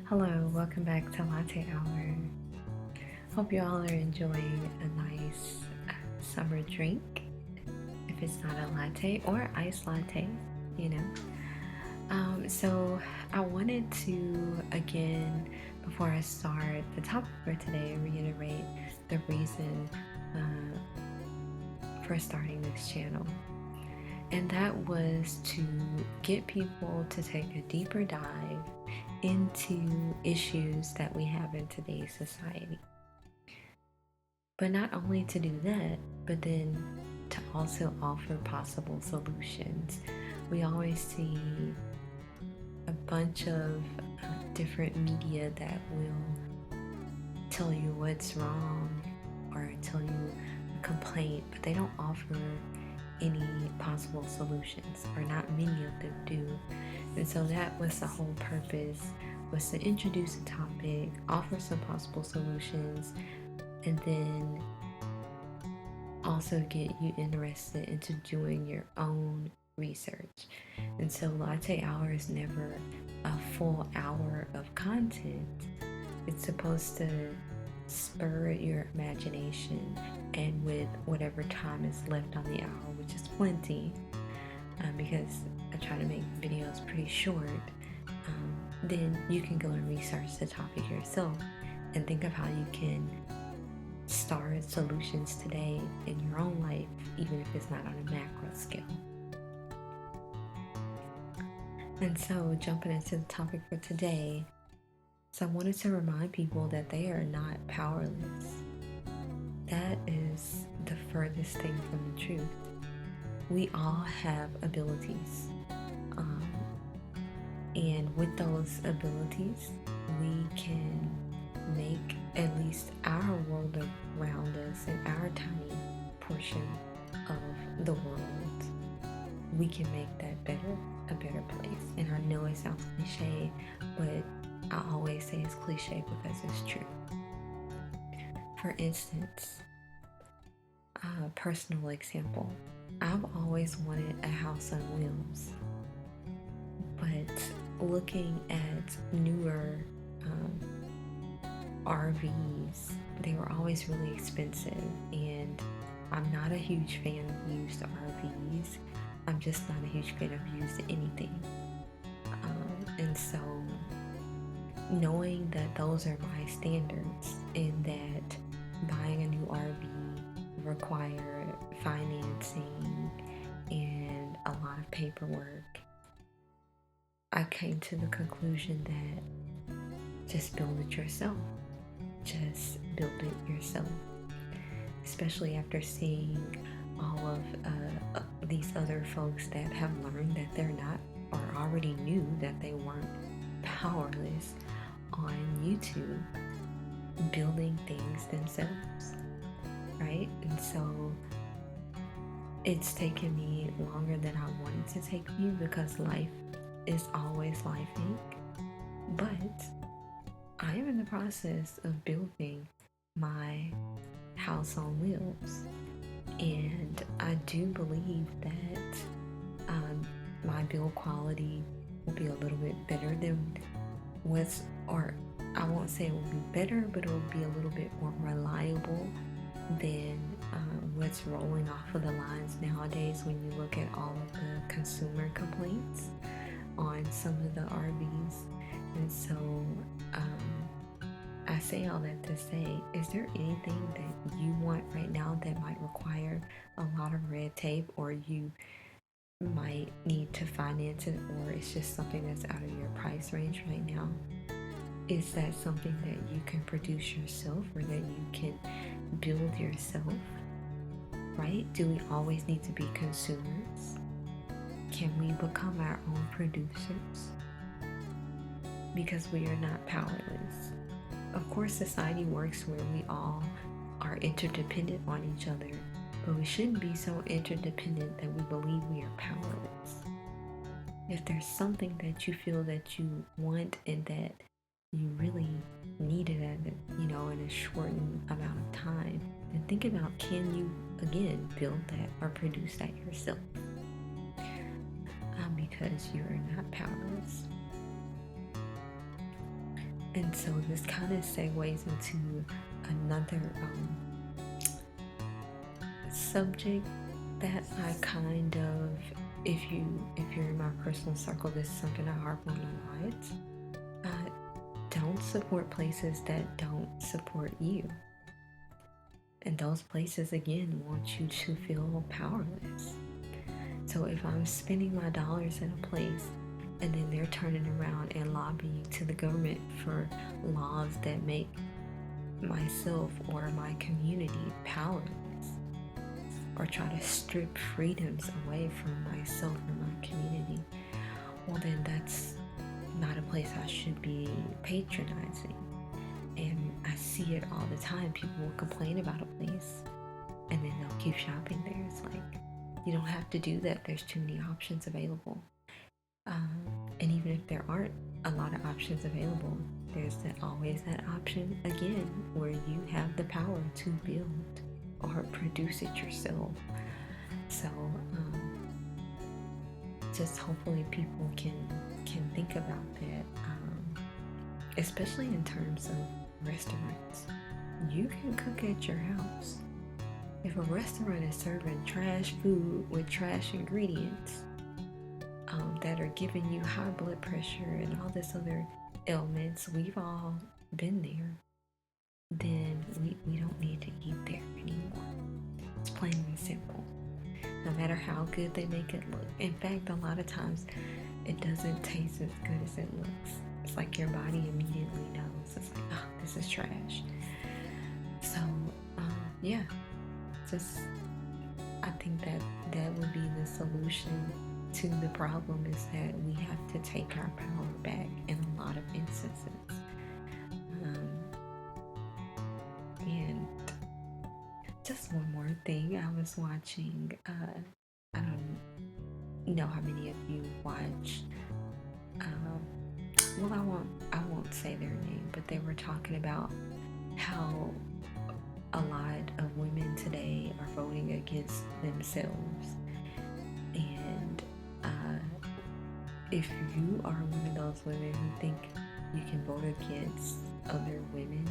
Hello, welcome back to Latte Hour. Hope you all are enjoying a nice summer drink. If it's not a latte or iced latte, you know. So I wanted to, again, before I start the topic for today, reiterate the reason for starting this channel. And that was to get people to take a deeper dive into issues that we have in today's society. But not only to do that, but then to also offer possible solutions. We always see a bunch of different media that will tell you what's wrong or tell you a complaint, but they don't offer any possible solutions, or not many of them do. And so that was the whole purpose, was to introduce a topic, offer some possible solutions, and then also get you interested into doing your own research. And so Latte Hour is never a full hour of content. It's supposed to spur your imagination, and with whatever time is left on the hour, which is plenty, because I try to make videos pretty short, then you can go and research the topic yourself and think of how you can start solutions today in your own life, even if it's not on a macro scale. And so jumping into the topic for today, so I wanted to remind people that they are not powerless. That is the furthest thing from the truth. We all have abilities. And with those abilities, we can make at least our world around us and our tiny portion of the world, we can make that a better place. And I know it sounds cliche, but I always say it's cliche because it's true. For instance, a personal example, I've always wanted a house on wheels, but looking at newer RVs, they were always really expensive, and I'm not a huge fan of used RVs. I'm just not a huge fan of used anything. And so knowing that those are my standards and that buying a new RV require financing and a lot of paperwork, I came to the conclusion that just build it yourself. Just build it yourself. Especially after seeing all of these other folks that have learned that they're not, or already knew that they weren't powerless, on YouTube, building things themselves, right? And so it's taken me longer than I wanted to take me, because life is always lifing. But I am in the process of building my house on wheels, and I do believe that my build quality will be a little bit better than or I won't say it will be better, but it will be a little bit more reliable than what's rolling off of the lines nowadays when you look at all of the consumer complaints on some of the RVs. And so I say all that to say, is there anything that you want right now that might require a lot of red tape, or you might need to finance it, or it's just something that's out of your price range right now? Is that something that you can produce yourself, or that you can build yourself, right? Do we always need to be consumers? Can we become our own producers? Because we are not powerless. Of course, society works where we all are interdependent on each other, but we shouldn't be so interdependent that we believe we are powerless. If there's something that you feel that you want and that you really need it in a shortened amount of time, then think about, can you again build that or produce that yourself? Because you are not powerless. And so this kind of segues into another subject that I kind of, if you're in my personal circle, this is something I harp on a lot. Don't support places that don't support you. And those places, again, want you to feel powerless. So if I'm spending my dollars in a place and then they're turning around and lobbying to the government for laws that make myself or my community powerless, or try to strip freedoms away from myself or my community, well, then that's not a place I should be patronizing. And I see it all the time. People will complain about a place and then they'll keep shopping there. It's like, you don't have to do that. There's too many options available. And even if there aren't a lot of options available, there's always that option again where you have the power to build or produce it yourself. So just hopefully people can think about that, especially in terms of restaurants. You can cook at your house. If a restaurant is serving trash food with trash ingredients that are giving you high blood pressure and all this other ailments, we've all been there, then we don't need to eat there anymore. It's plain and simple. No matter how good they make it look. In fact, a lot of times it doesn't taste as good as it looks. It's like your body immediately knows. It's like, oh, this is trash. So, yeah, just I think that would be the solution to the problem, is that we have to take our power back in a lot of instances. And just one more thing, I was watching, I don't know how many of you watch, well, I won't say their name, but they were talking about how a lot of women today are voting against themselves. And if you are one of those women who think you can vote against other women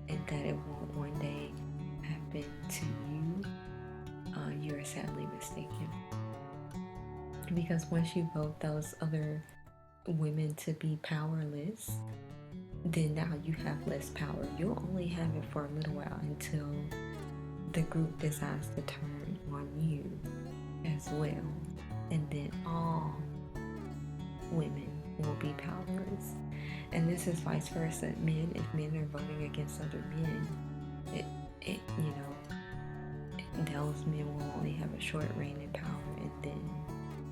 and that it won't one day happen to you, you're sadly mistaken. Because once you vote those other women to be powerless, then now you have less power. You'll only have it for a little while until the group decides to turn on you as well. And then all women will be powerless. And this is vice versa. Men, if men are voting against other men, those men will only have a short reign in power, and then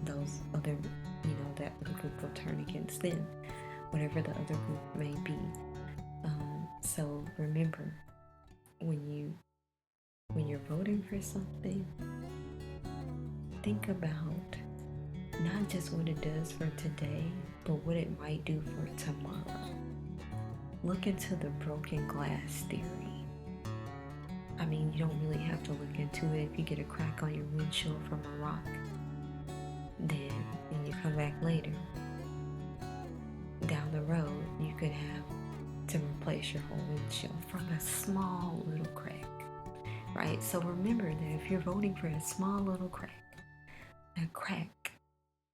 those other, that other group will turn against them, whatever the other group may be. So remember, when you're voting for something, think about not just what it does for today, but what it might do for tomorrow. Look into the broken glass theory. I mean, you don't really have to look into it. If you get a crack on your windshield from a rock, then when you come back later, down the road, you could have to replace your whole windshield from a small little crack, right? So remember that if you're voting for a small little crack, that crack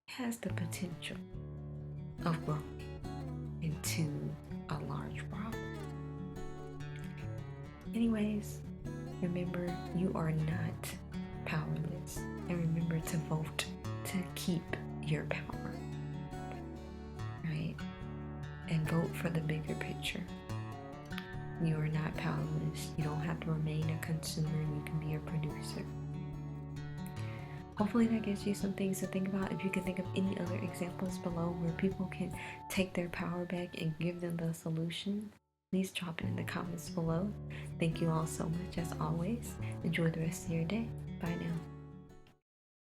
has the potential of growing into a large problem. Anyways, remember, you are not powerless. And remember to vote to keep your power, right? And vote for the bigger picture. You are not powerless. You don't have to remain a consumer. You can be a producer. Hopefully that gives you some things to think about. If you can think of any other examples below where people can take their power back and give them the solution, please drop it in the comments below. Thank you all so much as always. Enjoy the rest of your day. Bye now.